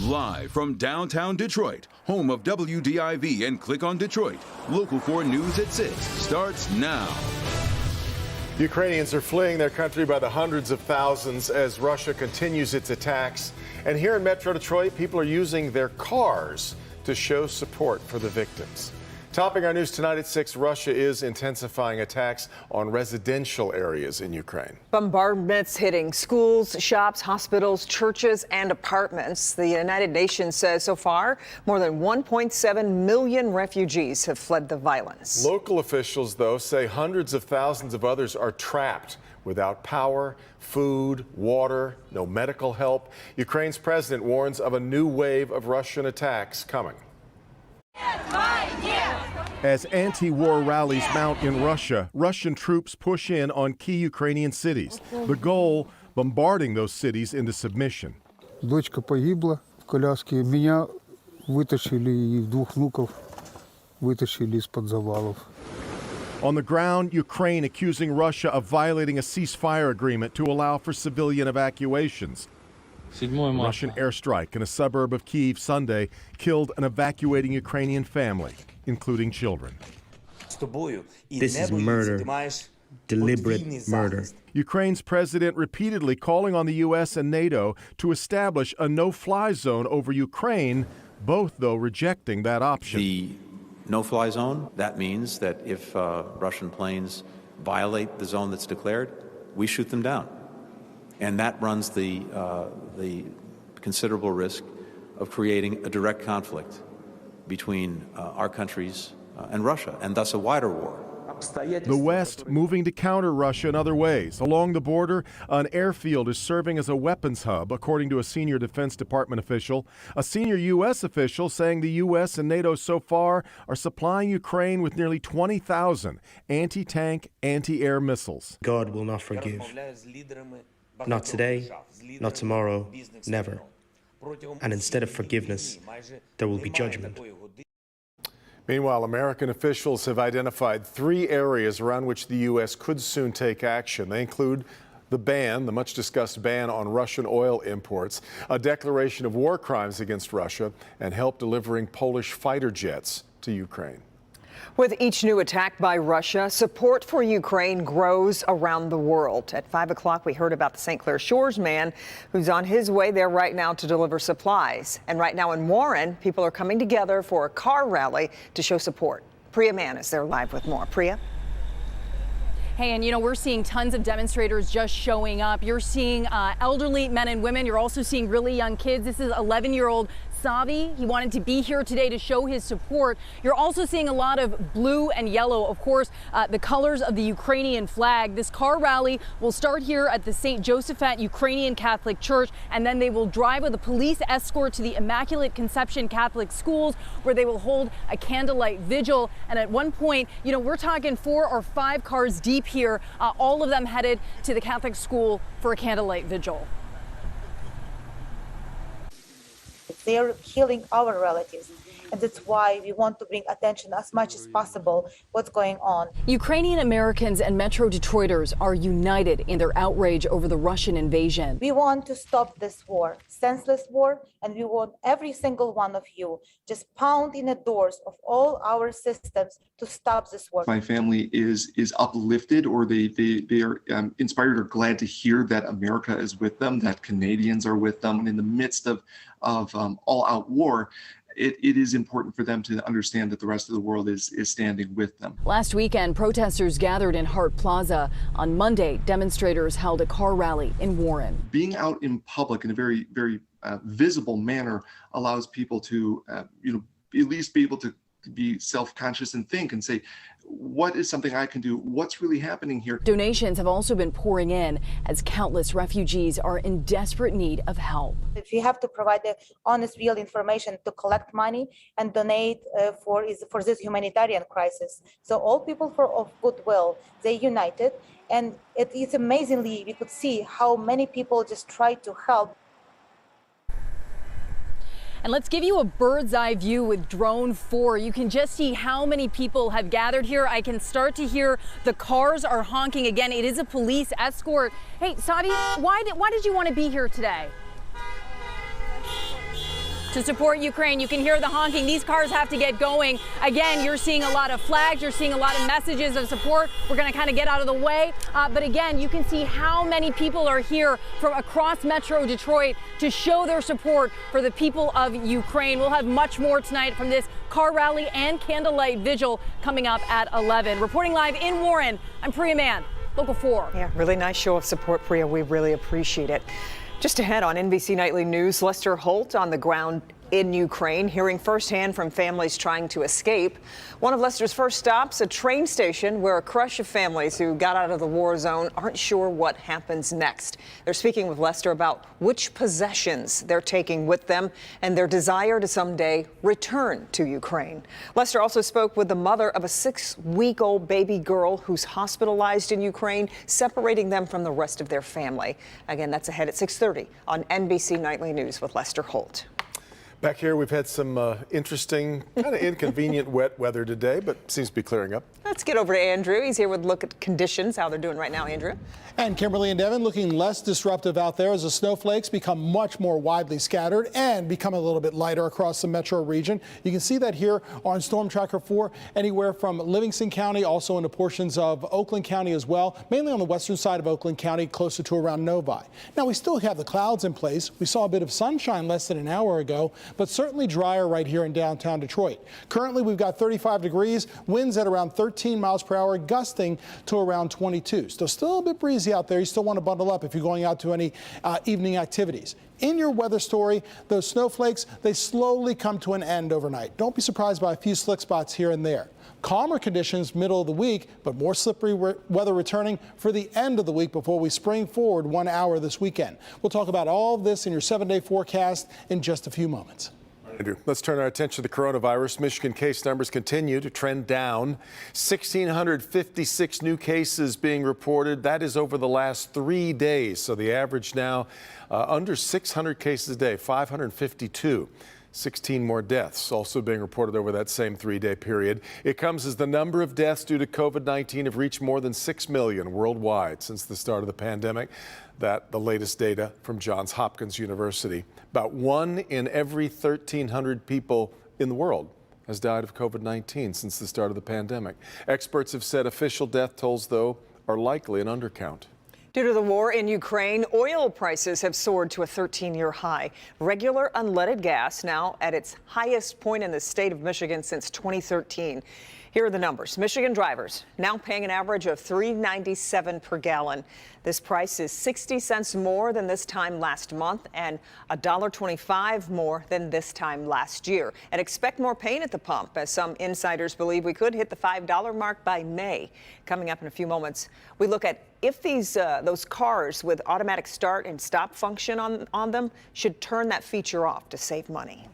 Live from downtown Detroit, home of WDIV and Click on Detroit, Local 4 News at 6 starts now. Ukrainians are fleeing their country by the hundreds of thousands as Russia continues its attacks. And here in Metro Detroit, people are using their cars to show support for the victims. Topping our news tonight at 6, Russia is intensifying attacks on residential areas in Ukraine. Bombardments hitting schools, shops, hospitals, churches, and apartments. The United Nations says so far, more than 1.7 million refugees have fled the violence. Local officials, though, say hundreds of thousands of others are trapped without power, food, water, no medical help. Ukraine's president warns of a new wave of Russian attacks coming. As anti-war rallies mount in Russia, Russian troops push in on key Ukrainian cities. The goal, bombarding those cities into submission. Дочка погибла в коляске. Меня вытащили и двух внуков вытащили из-под завалов. On the ground, Ukraine accusing Russia of violating a ceasefire agreement to allow for civilian evacuations. A Russian airstrike in a suburb of Kyiv Sunday killed an evacuating Ukrainian family, including children. This is murder, deliberate murder. Ukraine's president repeatedly calling on the U.S. and NATO to establish a no-fly zone over Ukraine, both, though, rejecting that option. The no-fly zone, that means that if Russian planes violate the zone that's declared, we shoot them down. And that runs the considerable risk of creating a direct conflict between our countries and Russia, and thus a wider war. The West moving to counter Russia in other ways. Along the border, an airfield is serving as a weapons hub, according to a senior Defense Department official. A senior U.S. official saying the U.S. and NATO so far are supplying Ukraine with nearly 20,000 anti-tank, anti-air missiles. God will not forgive. Not today, not tomorrow, never. And instead of forgiveness, there will be judgment. Meanwhile, American officials have identified 3 areas around which the U.S. could soon take action. They include the much discussed ban on Russian oil imports, a declaration of war crimes against Russia, and help delivering Polish fighter jets to Ukraine. With each new attack by Russia, support for Ukraine grows around the world. At 5 o'clock, we heard about the St. Clair Shores man who's on his way there right now to deliver supplies. And right now in Warren, people are coming together for a car rally to show support. Priya Mann is there live with more. Priya? Hey, and we're seeing tons of demonstrators just showing up. You're seeing elderly men and women. You're also seeing really young kids. This is 11-year-old Savi. He wanted to be here today to show his support. You're also seeing a lot of blue and yellow, of course, the colors of the Ukrainian flag. This car rally will start here at the St. Josephat Ukrainian Catholic Church, and then they will drive with a police escort to the Immaculate Conception Catholic Schools, where they will hold a candlelight vigil. And at one point, we're talking 4 or 5 cars deep here, all of them headed to the Catholic school for a candlelight vigil. They are killing our relatives, and that's why we want to bring attention as much as possible what's going on. Ukrainian Americans and Metro Detroiters are united in their outrage over the Russian invasion. We want to stop this war, senseless war, and we want every single one of you just pound in the doors of all our systems to stop this war. My family is uplifted, or they are inspired or glad to hear that America is with them, that Canadians are with them in the midst of all-out war. It is important for them to understand that the rest of the world is standing with them. Last weekend, protesters gathered in Hart Plaza. On Monday, demonstrators held a car rally in Warren. Being out in public in a very, very visible manner allows people to, at least be able to be self-conscious and think and say, what is something I can do? What's really happening here? Donations have also been pouring in as countless refugees are in desperate need of help. If we have to provide the honest, real information to collect money and donate for this humanitarian crisis. So all people of goodwill, they united, and it's amazingly, we could see how many people just tried to help. And let's give you a bird's eye view with Drone 4. You can just see how many people have gathered here. I can start to hear the cars are honking again. It is a police escort. Hey, Savi, why did you want to be here today? to support Ukraine. You can hear the honking. These cars have to get going. Again, you're seeing a lot of flags. You're seeing a lot of messages of support. We're going to kind of get out of the way. But again, you can see how many people are here from across Metro Detroit to show their support for the people of Ukraine. We'll have much more tonight from this car rally and candlelight vigil coming up at 11. Reporting live in Warren, I'm Priya Mann, Local 4. Yeah, really nice show of support, Priya. We really appreciate it. Just ahead on NBC Nightly News, Lester Holt on the ground in Ukraine, hearing firsthand from families trying to escape. One of Lester's first stops, a train station where a crush of families who got out of the war zone aren't sure what happens next. They're speaking with Lester about which possessions they're taking with them and their desire to someday return to Ukraine. Lester also spoke with the mother of a 6-week-old baby girl who's hospitalized in Ukraine, separating them from the rest of their family. Again, that's ahead at 6:30 on NBC Nightly News with Lester Holt. Back here, we've had some interesting, kind of inconvenient wet weather today, but seems to be clearing up. Let's get over to Andrew. He's here with a look at conditions, how they're doing right now, Andrew. And Kimberly and Devin looking less disruptive out there as the snowflakes become much more widely scattered and become a little bit lighter across the metro region. You can see that here on Storm Tracker 4, anywhere from Livingston County, also into portions of Oakland County as well, mainly on the western side of Oakland County, closer to around Novi. Now, we still have the clouds in place. We saw a bit of sunshine less than an hour ago, but certainly drier right here in downtown Detroit. Currently, we've got 35 degrees, winds at around 13 miles per hour, gusting to around 22. So still a bit breezy out there. You still want to bundle up if you're going out to any evening activities. In your weather story, those snowflakes, they slowly come to an end overnight. Don't be surprised by a few slick spots here and there. Calmer conditions middle of the week, but more slippery weather returning for the end of the week before we spring forward 1 hour this weekend. We'll talk about all of this in your 7-day forecast in just a few moments. Andrew, let's turn our attention to the coronavirus. Michigan case numbers continue to trend down. 1,656 new cases being reported. That is over the last 3 days. So the average now under 600 cases a day, 552. 16 more deaths also being reported over that same 3-day period. It comes as the number of deaths due to COVID-19 have reached more than 6 million worldwide since the start of the pandemic. That the latest data from Johns Hopkins University. About 1 in every 1,300 people in the world has died of COVID-19 since the start of the pandemic. Experts have said official death tolls, though, are likely an undercount. Due to the war in Ukraine, oil prices have soared to a 13-year high. Regular unleaded gas now at its highest point in the state of Michigan since 2013. Here are the numbers. Michigan drivers now paying an average of $3.97 per gallon. This price is 60 cents more than this time last month and $1.25 more than this time last year. And expect more pain at the pump, as some insiders believe we could hit the $5 mark by May. Coming up in a few moments, we look at if those cars with automatic start and stop function on them should turn that feature off to save money.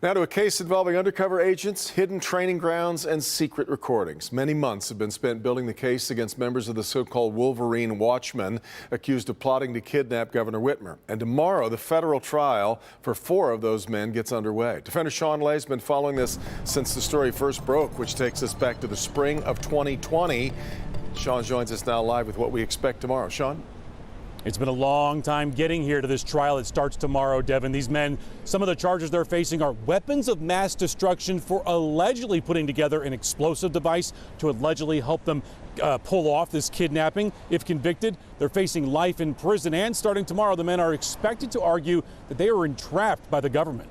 Now to a case involving undercover agents, hidden training grounds, and secret recordings. Many months have been spent building the case against members of the so-called Wolverine Watchmen, accused of plotting to kidnap Governor Whitmer. And tomorrow, the federal trial for 4 of those men gets underway. Defender Sean Lay has been following this since the story first broke, which takes us back to the spring of 2020. Sean joins us now live with what we expect tomorrow. Sean? It's been a long time getting here to this trial. It starts tomorrow, Devin. These men, some of the charges they're facing are weapons of mass destruction for allegedly putting together an explosive device to allegedly help them pull off this kidnapping. If convicted, they're facing life in prison. And starting tomorrow, the men are expected to argue that they were entrapped by the government.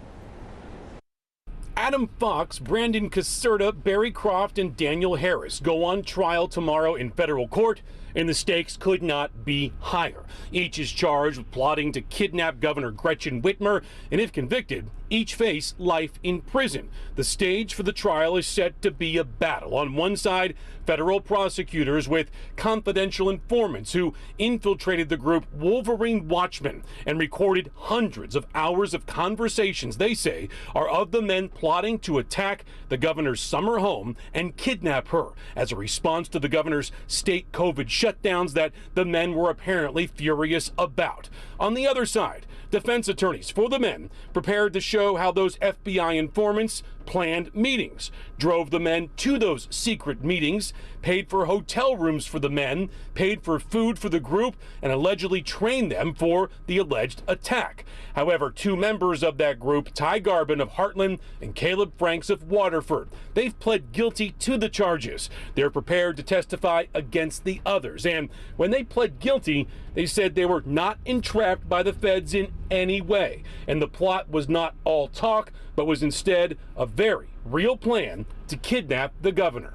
Adam Fox, Brandon Caserta, Barry Croft, and Daniel Harris go on trial tomorrow in federal court, and the stakes could not be higher. Each is charged with plotting to kidnap Governor Gretchen Whitmer, and if convicted, each face life in prison. The stage for the trial is set to be a battle. On one side, federal prosecutors with confidential informants who infiltrated the group Wolverine Watchmen and recorded hundreds of hours of conversations they say are of the men plotting plotting to attack the governor's summer home and kidnap her as a response to the governor's state COVID shutdowns that the men were apparently furious about. On the other side, defense attorneys for the men prepared to show how those FBI informants planned meetings, drove the men to those secret meetings, paid for hotel rooms for the men, paid for food for the group, and allegedly trained them for the alleged attack. However, two members of that group, Ty Garbin of Heartland and Caleb Franks of Waterford, they've pled guilty to the charges. They're prepared to testify against the others. And when they pled guilty, they said they were not entrapped by the feds in any way. And the plot was not all talk, but was instead a very real plan to kidnap the governor.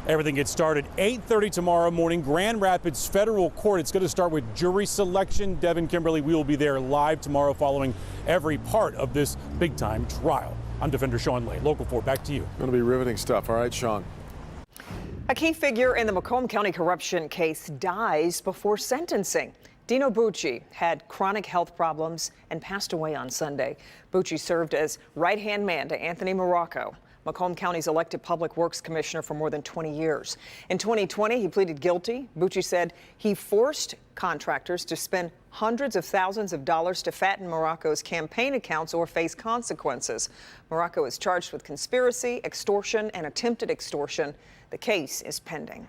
Everything gets started 8:30 tomorrow morning, Grand Rapids Federal Court. It's going to start with jury selection. Devin, Kimberly, we will be there live tomorrow following every part of this big-time trial. I'm Defender Sean Lay, Local 4. Back to you. Going to be riveting stuff. All right, Sean. A key figure in the Macomb County corruption case dies before sentencing. Dino Bucci had chronic health problems and passed away on Sunday. Bucci served as right-hand man to Anthony Morocco, Macomb County's elected public works commissioner for more than 20 years. In 2020, he pleaded guilty. Bucci said he forced contractors to spend hundreds of thousands of dollars to fatten Morocco's campaign accounts or face consequences. Morocco is charged with conspiracy, extortion, and attempted extortion. The case is pending.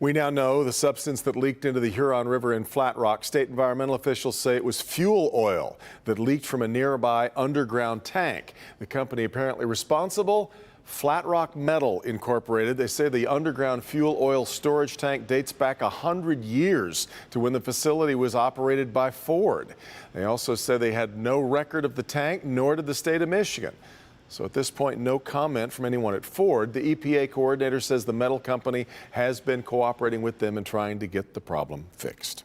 We now know the substance that leaked into the Huron River in Flat Rock. State environmental officials say it was fuel oil that leaked from a nearby underground tank. The company apparently responsible, Flat Rock Metal Incorporated. They say the underground fuel oil storage tank dates back 100 years to when the facility was operated by Ford. They also say they had no record of the tank, nor did the state of Michigan. So at this point, no comment from anyone at Ford. The EPA coordinator says the metal company has been cooperating with them in trying to get the problem fixed.